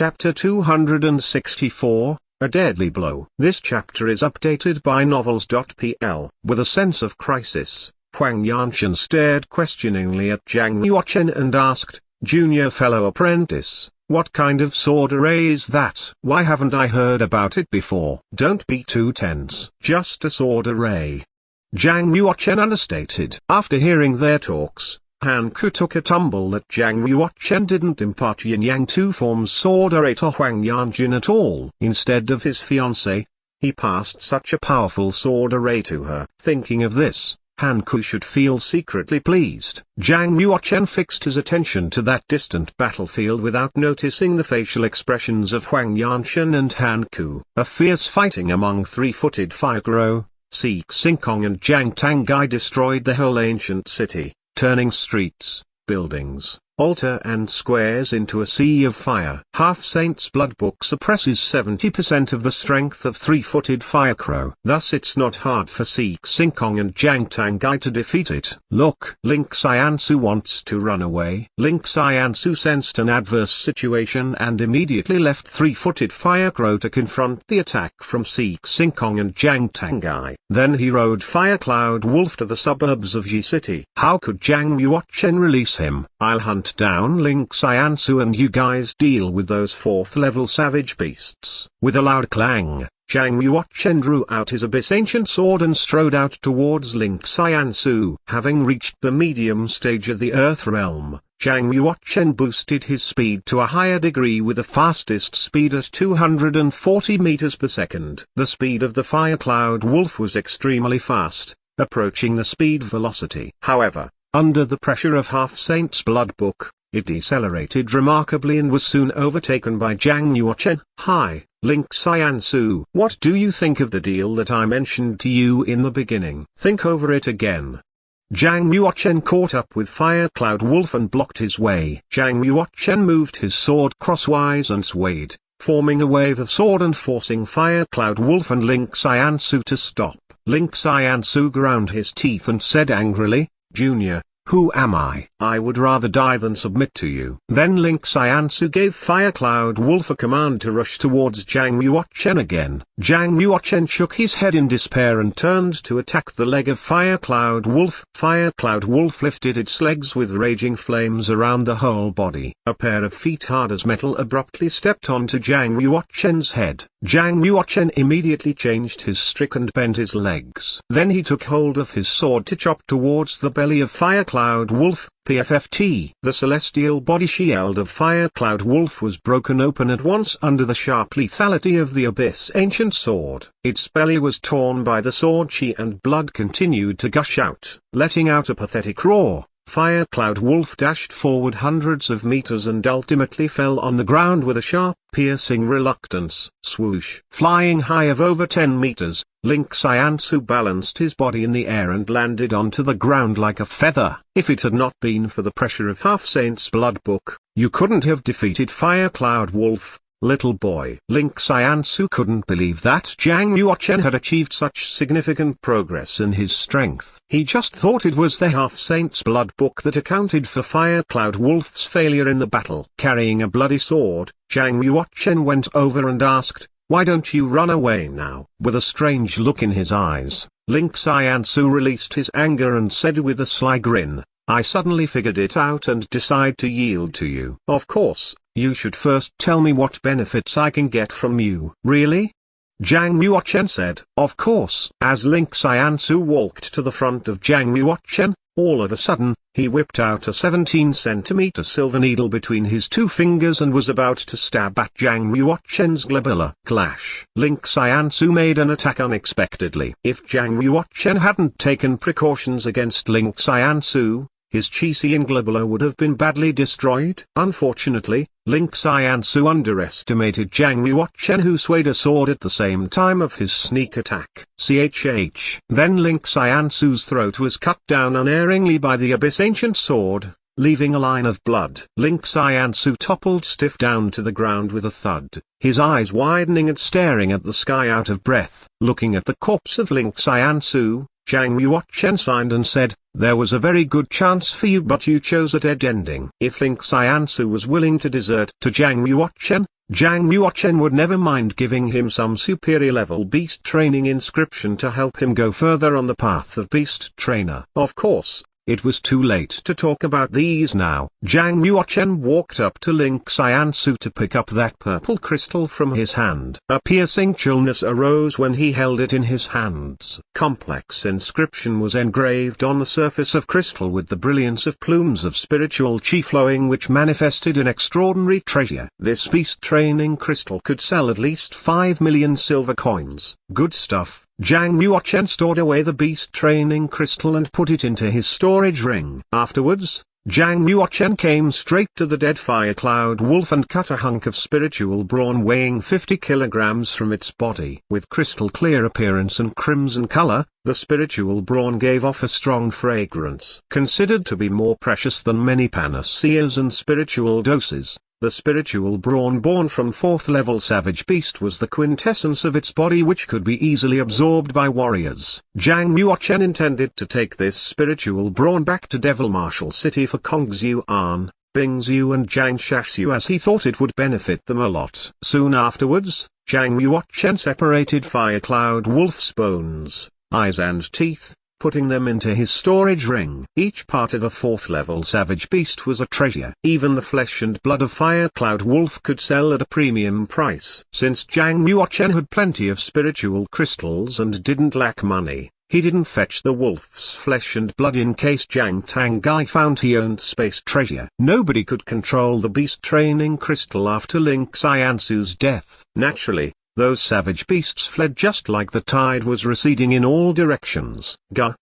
Chapter 264, A Deadly Blow. This chapter is updated by Novels.pl. With a sense of crisis, Huang Yanchen stared questioningly at Zhang Yuochen and asked, "Junior fellow apprentice, what kind of sword array is that? Why haven't I heard about it before?" "Don't be too tense. Just a sword array," Zhang Yuochen understated. After hearing their talks, Han Ku took a tumble that Zhang Yuochen didn't impart Yin-Yang Two-Form's sword array to Huang Yanjin at all. Instead of his fiancée, he passed such a powerful sword array to her. Thinking of this, Han Ku should feel secretly pleased. Zhang Yuochen fixed his attention to that distant battlefield without noticing the facial expressions of Huang Yanchen and Han Ku. A fierce fighting among three-footed fire crow, Si Xingkong and Jiang Tangai destroyed the whole ancient city, turning streets, buildings, altar and squares into a sea of fire. Half-Saint's Blood Book suppresses 70% of the strength of three-footed firecrow. Thus it's not hard for Si Xingkong and Jiang Tangai to defeat it. "Look!" Ling Xiansu wants to run away. Ling Xiansu sensed an adverse situation and immediately left three-footed firecrow to confront the attack from Si Xingkong and Jiang Tangai. Then he rode Firecloud Wolf to the suburbs of Yi City. How could Zhang Yuochen release him? "I'll hunt down Ling Xiansu and you guys deal with those 4th level savage beasts." With a loud clang, Zhang Yuochen drew out his Abyss Ancient Sword and strode out towards Ling Xiansu. Having reached the medium stage of the Earth Realm, Zhang Yuochen boosted his speed to a higher degree with the fastest speed at 240 meters per second. The speed of the Firecloud Wolf was extremely fast, approaching the speed velocity. However, under the pressure of Half-Saint's Blood Book, it decelerated remarkably and was soon overtaken by Zhang Yuochen. "Hi, Ling Xiansu. What do you think of the deal that I mentioned to you in the beginning? Think over it again." Zhang Yuochen caught up with Firecloud Wolf and blocked his way. Zhang Yuochen moved his sword crosswise and swayed, forming a wave of sword and forcing Firecloud Wolf and Ling Xiansu to stop. Ling Xiansu ground his teeth and said angrily, "Junior, who am I? I would rather die than submit to you." Then Ling Xiansu gave Firecloud Wolf a command to rush towards Zhang Yuochen again. Zhang Yuochen shook his head in despair and turned to attack the leg of Firecloud Wolf. Firecloud Wolf lifted its legs with raging flames around the whole body. A pair of feet hard as metal abruptly stepped onto Zhang Yuochen's head. Zhang Yuochen immediately changed his streak and bent his legs. Then he took hold of his sword to chop towards the belly of Firecloud Wolf. PFFT. The celestial body shield of Firecloud Wolf was broken open at once under the sharp lethality of the Abyss Ancient Sword. Its belly was torn by the sword chi and blood continued to gush out. Letting out a pathetic roar, Firecloud Wolf dashed forward hundreds of meters and ultimately fell on the ground with a sharp, piercing reluctance. Swoosh! Flying high of over 10 meters, Ling Xiansu balanced his body in the air and landed onto the ground like a feather. If it had not been for the pressure of Half-Saint's Blood Book, you couldn't have defeated Firecloud Wolf, little boy. Ling Xiansu couldn't believe that Zhang Yuochen had achieved such significant progress in his strength. He just thought it was the Half-Saint's Blood Book that accounted for Firecloud Wolf's failure in the battle. Carrying a bloody sword, Zhang Yuochen went over and asked, "Why don't you run away now?" With a strange look in his eyes, Ling Xiansu released his anger and said with a sly grin, "I suddenly figured it out and decide to yield to you." "Of course, you should first tell me what benefits I can get from you." "Really?" Zhang Yuochen said. "Of course." As Ling Xiansu walked to the front of Zhang Yuochen, all of a sudden, he whipped out a 17-centimeter silver needle between his two fingers and was about to stab at Zhang Yuochen's glabella. Clash! Ling Xiansu made an attack unexpectedly. If Zhang Yuochen hadn't taken precautions against Ling Xiansu, his Chi-Xian glabella would have been badly destroyed. Unfortunately, Ling Xiansu underestimated Zhang Yuochen, who swayed a sword at the same time of his sneak attack. Then Ling Xiansu's throat was cut down unerringly by the Abyss Ancient Sword, leaving a line of blood. Ling Xiansu toppled stiff down to the ground with a thud, his eyes widening and staring at the sky out of breath. Looking at the corpse of Ling Xiansu, Zhang Yuochen signed and said, "There was a very good chance for you, but you chose a dead ending." If Lin Xiansu was willing to desert to Zhang Yuochen would never mind giving him some superior level beast training inscription to help him go further on the path of beast trainer. Of course, it was too late to talk about these now. Zhang Yuochen walked up to Lin Xiansu to pick up that purple crystal from his hand. A piercing chillness arose when he held it in his hands. Complex inscription was engraved on the surface of crystal with the brilliance of plumes of spiritual chi flowing, which manifested an extraordinary treasure. This beast training crystal could sell at least 5 million silver coins. Good stuff. Zhang Yuochen stored away the beast training crystal and put it into his storage ring. Afterwards, Zhang Yuochen came straight to the dead fire cloud wolf and cut a hunk of spiritual brawn weighing 50 kilograms from its body. With crystal clear appearance and crimson color, the spiritual brawn gave off a strong fragrance. Considered to be more precious than many panaceas and spiritual doses, the spiritual brawn born from 4th level savage beast was the quintessence of its body, which could be easily absorbed by warriors. Zhang Yuochen intended to take this spiritual brawn back to Devil Marshal City for Kongzhuan, Bingzhu and Jiangshashu, as he thought it would benefit them a lot. Soon afterwards, Zhang Yuochen separated Fire Cloud Wolf's bones, eyes and teeth, putting them into his storage ring. Each part of a 4th level savage beast was a treasure. Even the flesh and blood of Fire Cloud Wolf could sell at a premium price. Since Zhang Yuochen had plenty of spiritual crystals and didn't lack money, he didn't fetch the wolf's flesh and blood in case Zhang Tangai found he owned space treasure. Nobody could control the beast training crystal after Lin Xiansu's death. Naturally, those savage beasts fled just like the tide was receding in all directions.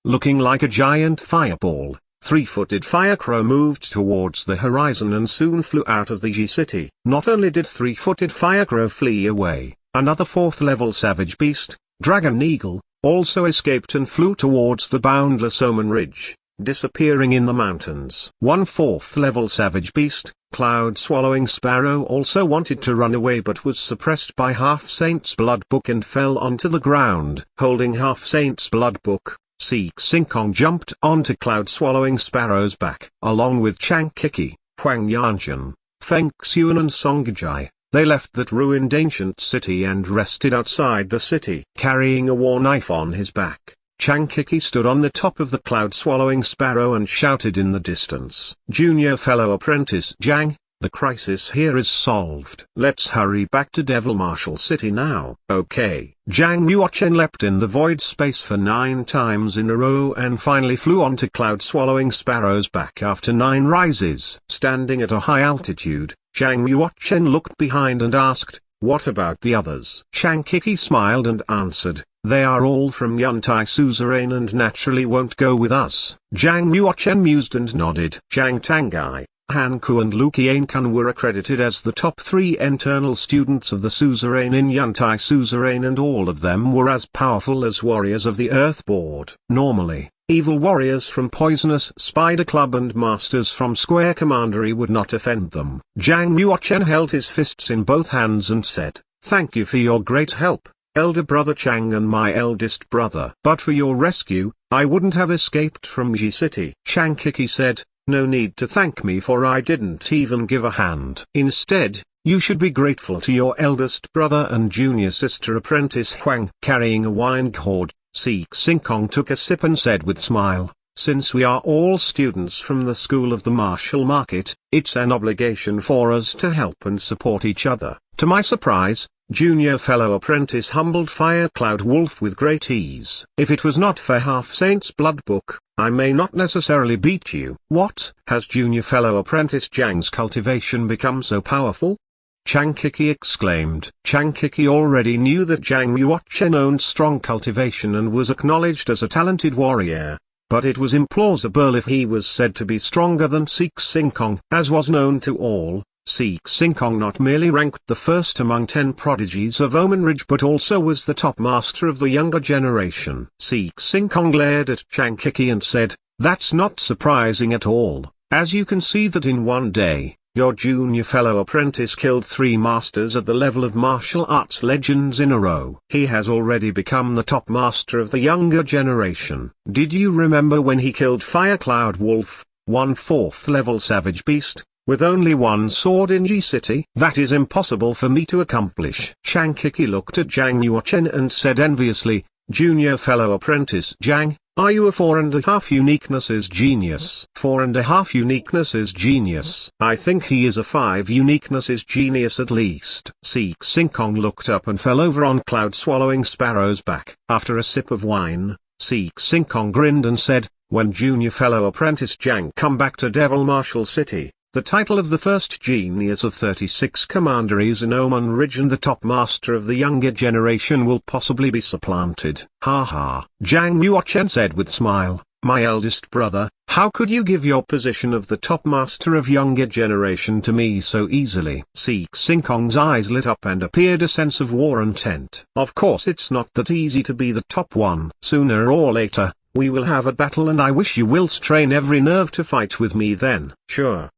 Looking like a giant fireball, 3-footed Firecrow moved towards the horizon and soon flew out of the Ji city. Not only did 3-footed Firecrow flee away, another 4th level savage beast, Dragon Eagle, also escaped and flew towards the boundless Omen Ridge, disappearing in the mountains. One 4th level savage beast, Cloud Swallowing Sparrow, also wanted to run away but was suppressed by Half Saint's Blood Book and fell onto the ground. Holding Half Saint's Blood Book, Xingkong jumped onto Cloud Swallowing Sparrow's back. Along with Chang Kiki, Huang Yanqian, Feng Xuan and Songjai, they left that ruined ancient city and rested outside the city. Carrying a war knife on his back, Chang Kiki stood on the top of the cloud-swallowing sparrow and shouted in the distance, "Junior fellow apprentice Zhang, the crisis here is solved. Let's hurry back to Devil Marshal City now." Okay. Zhang Yuochen leapt in the void space for 9 times in a row and finally flew onto cloud-swallowing sparrow's back after 9 rises. Standing at a high altitude, Zhang Yuochen looked behind and asked, "What about the others?" Chang Kiki smiled and answered, "They are all from Yuntai Suzerain and naturally won't go with us." Zhang Yuochen mused and nodded. Zhang Tangai, Han Ku and Lu Qiankan were accredited as the top 3 internal students of the Suzerain in Yuntai Suzerain, and all of them were as powerful as warriors of the Earth Board. Normally, evil warriors from Poisonous Spider Club and masters from Square Commandery would not offend them. Zhang Yuochen held his fists in both hands and said, "Thank you for your great help, elder brother Chang and my eldest brother. But for your rescue, I wouldn't have escaped from Ji City." Chang Kiki said, "No need to thank me, for I didn't even give a hand. Instead, you should be grateful to your eldest brother and junior sister apprentice Huang." Carrying a wine gourd, Xingkong took a sip and said with smile, "Since we are all students from the School of the Martial Market, it's an obligation for us to help and support each other." To my surprise, junior fellow apprentice humbled Fire Cloud Wolf with great ease. "If it was not for Half Saint's Blood Book, I may not necessarily beat you." "What? Has junior fellow apprentice Zhang's cultivation become so powerful?" Chang Kiki exclaimed. Chang Kiki already knew that Zhang Yuochen owned strong cultivation and was acknowledged as a talented warrior, but it was implausible if he was said to be stronger than Xingkong. As was known to all, Xingkong not merely ranked the first among 10 prodigies of Omen Ridge but also was the top master of the younger generation. Xingkong glared at Chang Kiki and said, "That's not surprising at all, as you can see that in one day, your junior fellow apprentice killed 3 masters at the level of martial arts legends in a row. He has already become the top master of the younger generation. Did you remember when he killed Firecloud Wolf, 1 4th level savage beast, with only 1 sword in G City? That is impossible for me to accomplish. Chankiki looked at Zhang Yuochen and said enviously, junior fellow apprentice Zhang, are you a 4.5 uniquenesses genius? 4.5 uniquenesses genius. I think he is a 5 uniquenesses genius at least. Seek Sinkong looked up and fell over on Cloud swallowing Sparrow's back. After a sip of wine, Seek Sinkong grinned and said, when junior fellow apprentice Zhang come back to Devil Marshal City, the title of the first genius of 36 commanderies in Oman Ridge and the top master of the younger generation will possibly be supplanted. Ha ha. Zhang Yuochen said with smile, my eldest brother, how could you give your position of the top master of younger generation to me so easily? Seek Sinkong's eyes lit up and appeared a sense of war intent. Of course it's not that easy to be the top one. Sooner or later, we will have a battle and I wish you will strain every nerve to fight with me then. Sure.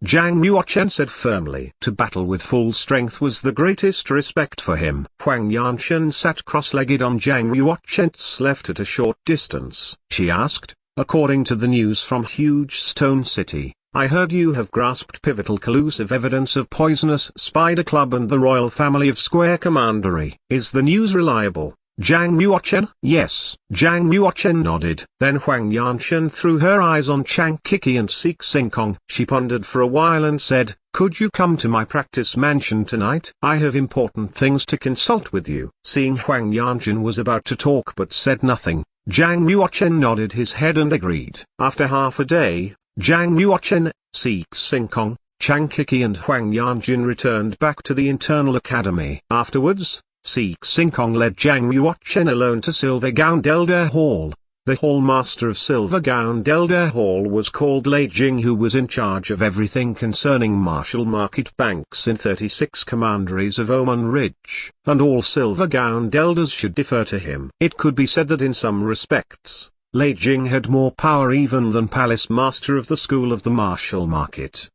Zhang Yuochen said firmly. To battle with full strength was the greatest respect for him. Huang Yanshan sat cross-legged on Zhang Yuochen's left at a short distance. She asked, according to the news from Huge Stone City, I heard you have grasped pivotal collusive evidence of Poisonous Spider Club and the royal family of Square Commandery. Is the news reliable? Zhang Yuochen? Yes. Zhang Yuochen nodded. Then Huang Yanshan threw her eyes on Chankiki and Seek Sinkong. She pondered for a while and said, could you come to my practice mansion tonight? I have important things to consult with you. Seeing Huang Yanshan was about to talk but said nothing, Zhang Yuochen nodded his head and agreed. After half a day, Zhang Yuochen, Seek Sinkong, Chankiki and Huang Yanshan returned back to the internal academy. Afterwards, Seek Sinkong led Zhang Yuochen alone to Silvergound Elder Hall. The hall master of Silvergound Elder Hall was called Lei Jing, who was in charge of everything concerning martial market banks in 36 commanderies of Oman Ridge, and all Silvergound elders should defer to him. It could be said that in some respects, Lei Jing had more power even than Palace Master of the School of the Martial Market.